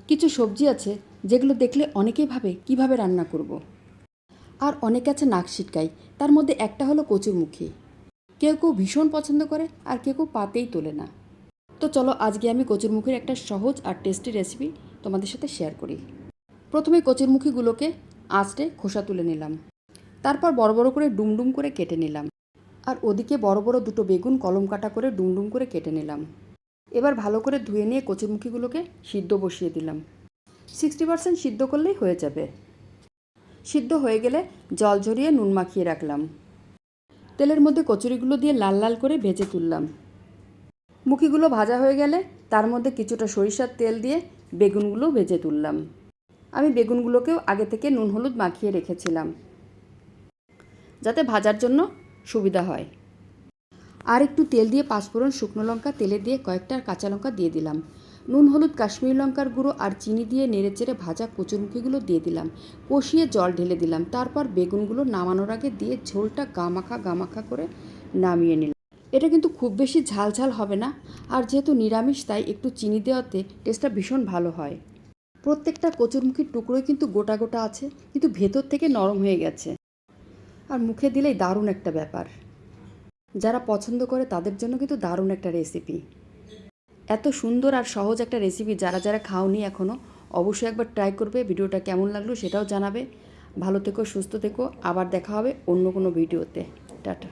কিছু সবজি আছে যেগুলো দেখলে অনেকেই ভাবে কিভাবে রান্না করব। আর অনেকে আছে নাক সিটকায়। তার মধ্যে একটা হলো কচুরমুখী। কেউ কেউ ভীষণ পছন্দ করে আর কেউ কেউ পাতেই তোলে না। তো চলো আজকে আমি কচুরমুখীর একটা সহজ আর টেস্টি রেসিপি তোমাদের সাথে শেয়ার করি। প্রথমে কচুরমুখীগুলোকে আঁচড়ে খোসা তুলে নিলাম। তারপর বড় বড় করে ডুমডুম করে কেটে নিলাম। আর ওদিকে বড় বড় দুটো বেগুন কলম কাটা করে ডুমডুম করে কেটে নিলাম। এবার ভালো করে ধুয়ে নিয়ে কচুরমুখীগুলোকে সিদ্ধ বসিয়ে দিলাম। 60% সিদ্ধ করলেই হয়ে যাবে। সিদ্ধ হয়ে গেলে জল ঝরিয়ে নুন মাখিয়ে রাখলাম। তেলের মধ্যে কচুরিগুলো দিয়ে লাল লাল করে ভেজে তুললাম। মুখিগুলো ভাজা হয়ে গেলে তার মধ্যে কিছুটা সরিষার তেল দিয়ে বেগুনগুলো ভেজে তুললাম। আমি বেগুনগুলোকেও আগে থেকে নুন হলুদ মাখিয়ে রেখেছিলাম যাতে ভাজার জন্য সুবিধা হয়। আর একটু তেল দিয়ে পাঁচফোড়ন, শুকনো লঙ্কা তেলে দিয়ে কয়েকটা কাঁচা লঙ্কা দিয়ে দিলাম। নুন হলুদ, কাশ্মীরি লঙ্কার গুঁড়ো আর চিনি দিয়ে নেড়েচেড়ে ভাজা কচুরমুখীগুলো দিয়ে দিলাম। কষিয়ে জল ঢেলে দিলাম। তারপর বেগুনগুলো নামানোর আগে দিয়ে ঝোলটা গামাখা করে নামিয়ে নিলাম। এটা কিন্তু খুব বেশি ঝাল ঝাল হবে না। আর যেহেতু নিরামিষ তাই একটু চিনি দেওয়াতে টেস্টটা ভীষণ ভালো হয়। প্রত্যেকটা কচুরমুখীর টুকরোই কিন্তু গোটা গোটা আছে, কিন্তু ভেতর থেকে নরম হয়ে গেছে। আর মুখে দিলেই দারুণ একটা ব্যাপার। যারা পছন্দ করে তাদের জন্য কিন্তু দারুণ একটা রেসিপি। এত সুন্দর আর সহজ একটা রেসিপি যারা যারা খাওনি এখনও অবশ্যই একবার ট্রাই করবে। ভিডিওটা কেমন লাগলো সেটাও জানাবে। ভালো থেকো, সুস্থ থেকো। আবার দেখা হবে অন্য কোনো ভিডিওতে। টাটা।